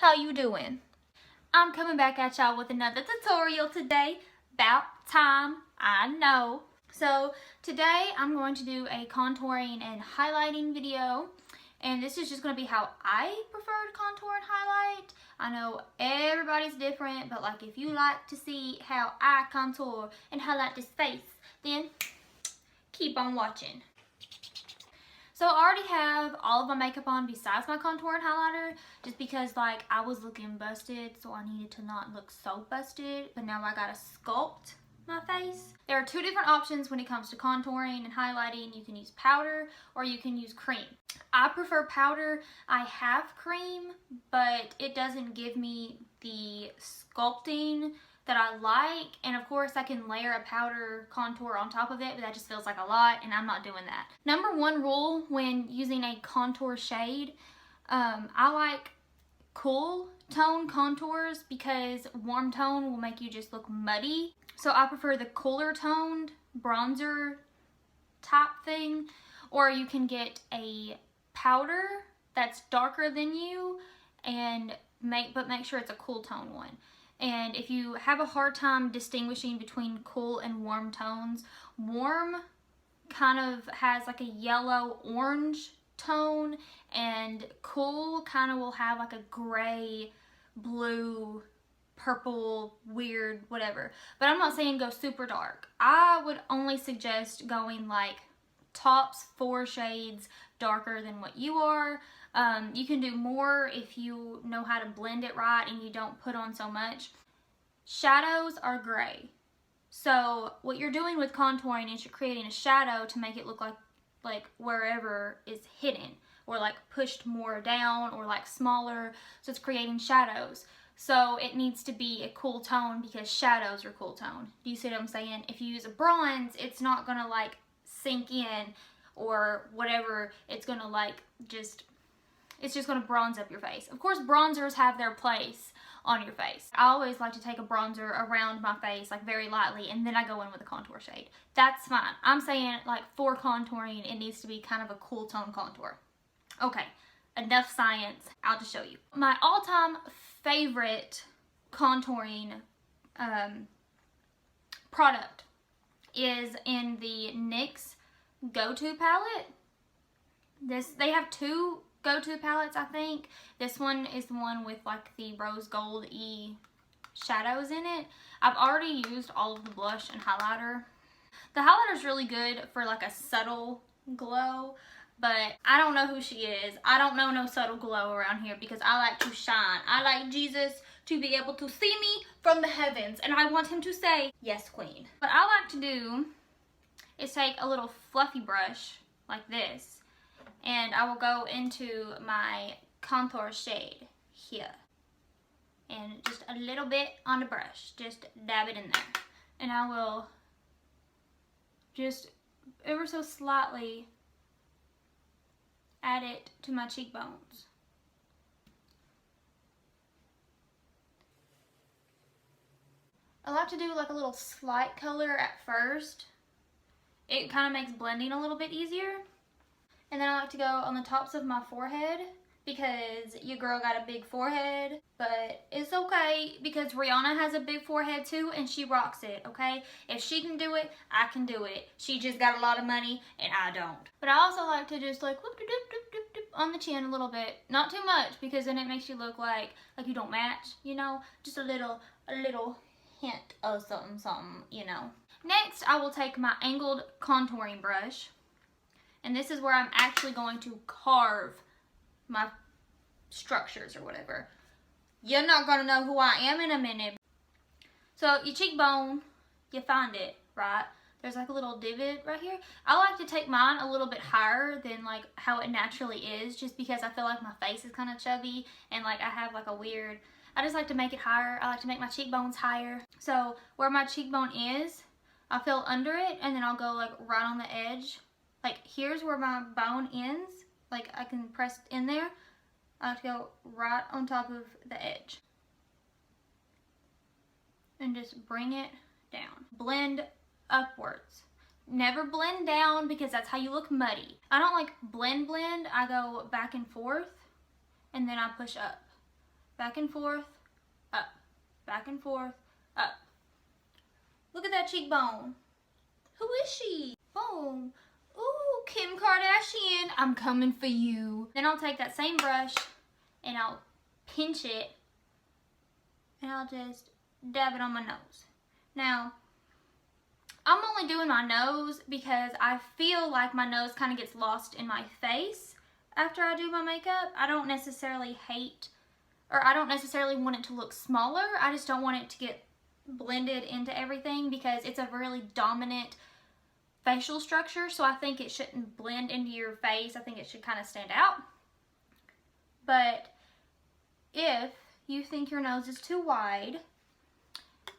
How you doing? I'm coming back at y'all with another tutorial today. About time, I know. So today I'm going to do a contouring and highlighting video. And this is just going to be how I prefer to contour and highlight. I know everybody's different, but like if you like to see how I contour and highlight this face, then keep on watching. So I already have all of my makeup on besides my contour and highlighter, just because like I was looking busted, so I needed to not look so busted, but now I gotta sculpt my face. There are two different options when it comes to contouring and highlighting. You can use powder or you can use cream. I prefer powder. I have cream, but it doesn't give me the sculpting that I like, and of course I can layer a powder contour on top of it, but that just feels like a lot, and I'm not doing that. Number one rule when using a contour shade, I like cool tone contours because warm tone will make you just look muddy. So I prefer the cooler toned bronzer type thing, or you can get a powder that's darker than you and make sure it's a cool tone one. And if you have a hard time distinguishing between cool and warm tones, warm kind of has like a yellow orange tone, and cool kind of will have like a gray, blue, purple, weird, whatever. But I'm not saying go super dark. I would only suggest going like tops 4 shades darker than what you are. You can do more if you know how to blend it right and you don't put on so much. Shadows are gray. So what you're doing with contouring is you're creating a shadow to make it look like wherever is hidden, or like pushed more down, or like smaller. So it's creating shadows. So it needs to be a cool tone because shadows are cool tone. Do you see what I'm saying? If you use a bronze, it's not gonna like sink in or whatever. It's gonna like it's just going to bronze up your face. Of course, bronzers have their place on your face. I always like to take a bronzer around my face, like very lightly, and then I go in with a contour shade. That's fine. I'm saying like for contouring, it needs to be kind of a cool tone contour. Okay, enough science. I'll just show you. My all-time favorite contouring product is in the NYX Go-To palette. They have two Go-To palettes, I think. This one is the one with like the rose gold-y shadows in it. I've already used all of the blush and highlighter. The highlighter is really good for like a subtle glow, but I don't know who she is. I don't know no subtle glow around here because I like to shine. I like Jesus to be able to see me from the heavens, and I want him to say, "Yes, queen." What I like to do is take a little fluffy brush like this, and I will go into my contour shade here. And just a little bit on the brush. Just dab it in there. And I will just ever so slightly add it to my cheekbones. I like to do like a little slight color at first. It kind of makes blending a little bit easier. And then I like to go on the tops of my forehead because your girl got a big forehead. But it's okay because Rihanna has a big forehead too, and she rocks it, okay? If she can do it, I can do it. She just got a lot of money and I don't. But I also like to just like whoop, doop, doop, doop, doop, on the chin a little bit. Not too much because then it makes you look like you don't match, you know? Just a little hint of something, you know? Next, I will take my angled contouring brush. And this is where I'm actually going to carve my structures or whatever. You're not going to know who I am in a minute. So your cheekbone, you find it, right? There's like a little divot right here. I like to take mine a little bit higher than like how it naturally is, just because I feel like my face is kind of chubby and like I have like a weird, I just like to make it higher. I like to make my cheekbones higher. So where my cheekbone is, I'll fill under it, and then I'll go like right on the edge. Like here's where my bone ends, like I can press in there. I have to go right on top of the edge. And just bring it down. Blend upwards. Never blend down because that's how you look muddy. I don't like blend, I go back and forth and then I push up. back and forth, up, back and forth, up. Look at that cheekbone. Who is she? Boom. Ooh, Kim Kardashian, I'm coming for you. Then I'll take that same brush and I'll pinch it and I'll just dab it on my nose. Now, I'm only doing my nose because I feel like my nose kind of gets lost in my face after I do my makeup. I don't necessarily hate, or I don't necessarily want it to look smaller. I just don't want it to get blended into everything because it's a really dominant facial structure, so I think it shouldn't blend into your face. I think it should kind of stand out. But if you think your nose is too wide,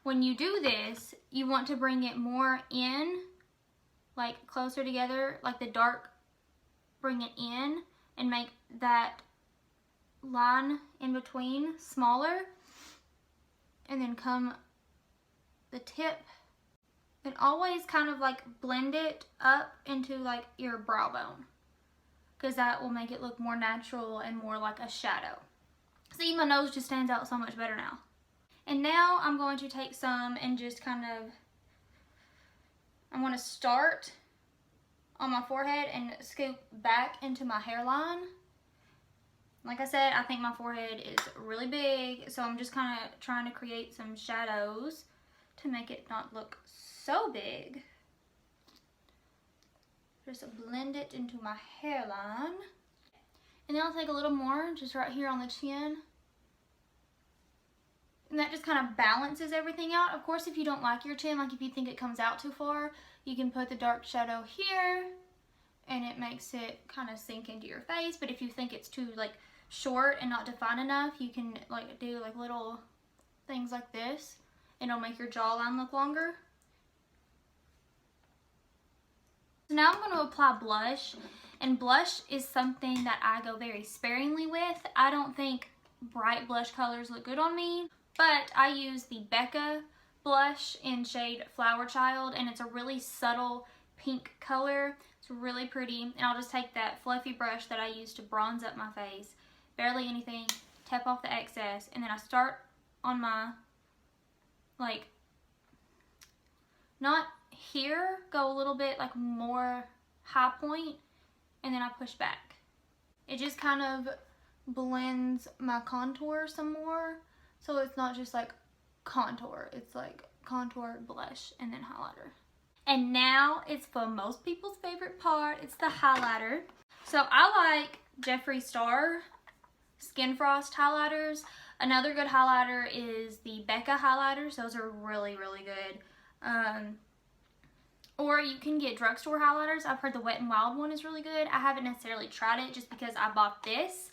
when you do this, you want to bring it more in, like closer together, like the dark, bring it in and make that line in between smaller, and then come the tip and always kind of like blend it up into like your brow bone, because that will make it look more natural and more like a shadow. See, my nose just stands out so much better now. And now I'm going to take some and just kind of, I'm going to start on my forehead and scoop back into my hairline. Like I said, I think my forehead is really big, so I'm just kind of trying to create some shadows to make it not look so big. Just blend it into my hairline. And then I'll take a little more just right here on the chin. And that just kind of balances everything out. Of course, if you don't like your chin, like if you think it comes out too far, you can put the dark shadow here and it makes it kind of sink into your face. But if you think it's too like short and not defined enough, you can like do like little things like this and it'll make your jawline look longer. So now I'm going to apply blush, and blush is something that I go very sparingly with. I don't think bright blush colors look good on me, but I use the Becca blush in shade Flower Child, and it's a really subtle pink color. It's really pretty, and I'll just take that fluffy brush that I use to bronze up my face, barely anything, tap off the excess, and then I start on my, like, not here, go a little bit like more high point, and then I push back. It just kind of blends my contour some more, so it's not just like contour, it's like contour, blush, and then highlighter. And now it's for most people's favorite part, it's the highlighter. So I like Jeffree Star Skin Frost highlighters. Another good highlighter is the Becca highlighters. Those are really, really good. Or you can get drugstore highlighters. I've heard the Wet n Wild one is really good. I haven't necessarily tried it just because I bought this.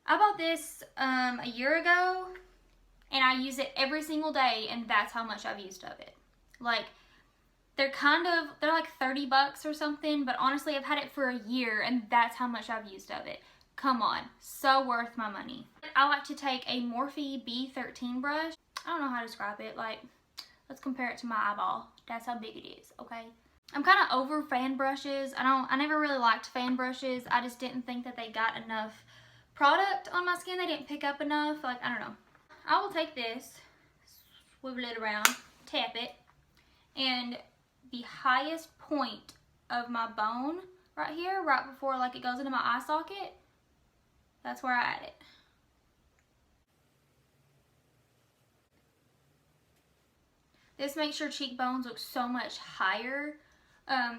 I bought this a year ago, and I use it every single day, and that's how much I've used of it. Like, they're like 30 bucks or something, but honestly, I've had it for a year, and that's how much I've used of it. Come on, so worth my money. I like to take a Morphe B13 brush. I don't know how to describe it. Like, let's compare it to my eyeball. That's how big it is, okay? I'm kind of over fan brushes. I never really liked fan brushes. I just didn't think that they got enough product on my skin. They didn't pick up enough. Like, I don't know. I will take this, swivel it around, tap it, and the highest point of my bone right here, right before like it goes into my eye socket, that's where I add it. This makes your cheekbones look so much higher.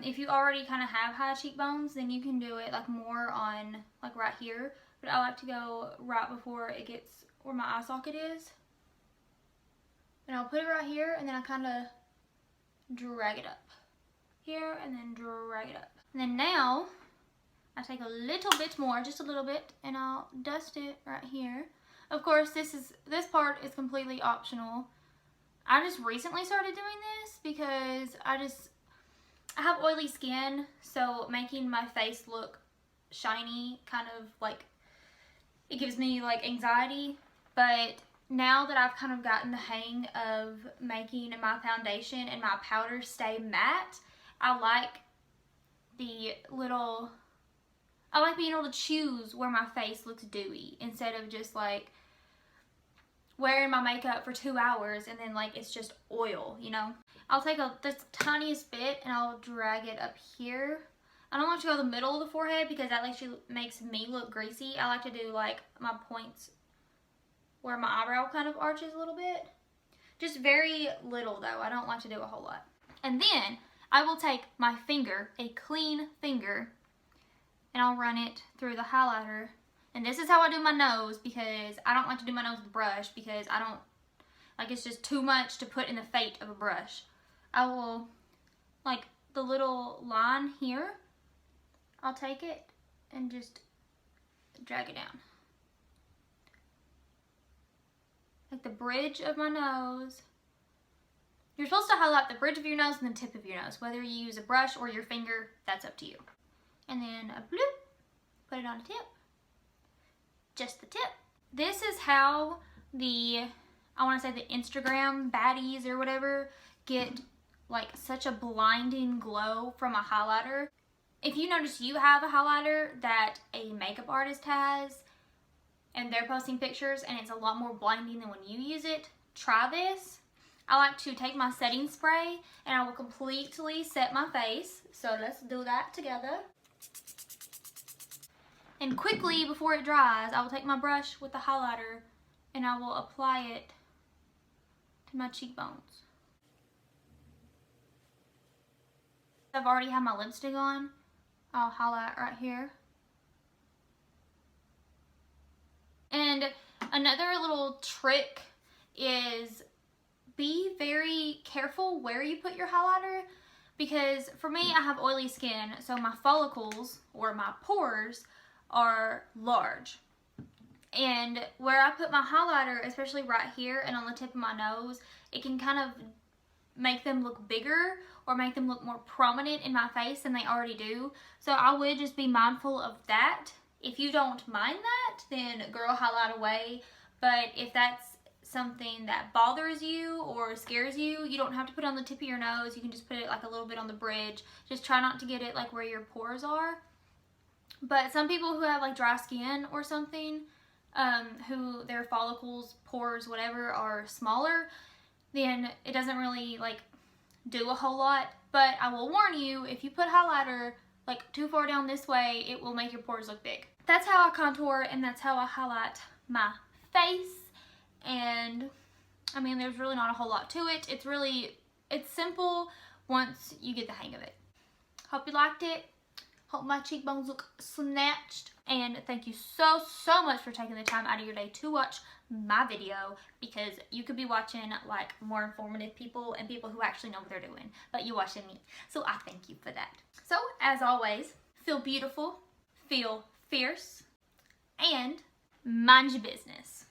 If you already kind of have high cheekbones, then you can do it like more on like right here. But I like to go right before it gets where my eye socket is. And I'll put it right here, and then I kind of drag it up. Here, and then drag it up. And then now, I take a little bit more, just a little bit, and I'll dust it right here. Of course, this part is completely optional. I just recently started doing this because I have oily skin, so making my face look shiny kind of like, it gives me like anxiety. But now that I've kind of gotten the hang of making my foundation and my powder stay matte, I like being able to choose where my face looks dewy instead of just like wearing my makeup for 2 hours and then like it's just oil, you know. I'll take this tiniest bit and I'll drag it up here. I don't like to go the middle of the forehead because that actually makes me look greasy. I like to do like my points where my eyebrow kind of arches a little bit. Just very little though. I don't like to do a whole lot. And then I will take my finger, a clean finger, and I'll run it through the highlighter. And this is how I do my nose because I don't like to do my nose with a brush because I don't, like it's just too much to put in the fate of a brush. I will, like the little line here, I'll take it and just drag it down. Like the bridge of my nose. You're supposed to highlight the bridge of your nose and the tip of your nose. Whether you use a brush or your finger, that's up to you. And then a bloop, put it on the tip. Just the tip. This is how I want to say the Instagram baddies or whatever get like such a blinding glow from a highlighter. If you notice you have a highlighter that a makeup artist has and they're posting pictures and it's a lot more blinding than when you use it, try this. I like to take my setting spray and I will completely set my face. So let's do that together. And quickly before it dries, I will take my brush with the highlighter and I will apply it to my cheekbones. I've already had my lipstick on. I'll highlight right here. And another little trick is be very careful where you put your highlighter because for me, I have oily skin, so my follicles or my pores are large. And where I put my highlighter, especially right here and on the tip of my nose, it can kind of make them look bigger or make them look more prominent in my face than they already do. So I would just be mindful of that. If you don't mind that, then girl, highlight away. But if that's something that bothers you or scares you, you don't have to put it on the tip of your nose. You can just put it like a little bit on the bridge. Just try not to get it like where your pores are. But some people who have like dry skin or something, who their follicles, pores, whatever are smaller, then it doesn't really like do a whole lot. But I will warn you, if you put highlighter like too far down this way, it will make your pores look big. That's how I contour and that's how I highlight my face. And I mean, there's really not a whole lot to it. It's simple once you get the hang of it. Hope you liked it. Hope my cheekbones look snatched. And thank you so much for taking the time out of your day to watch my video, because you could be watching like more informative people and people who actually know what they're doing, but you're watching me. So I thank you for that. So as always, feel beautiful, feel fierce, and mind your business.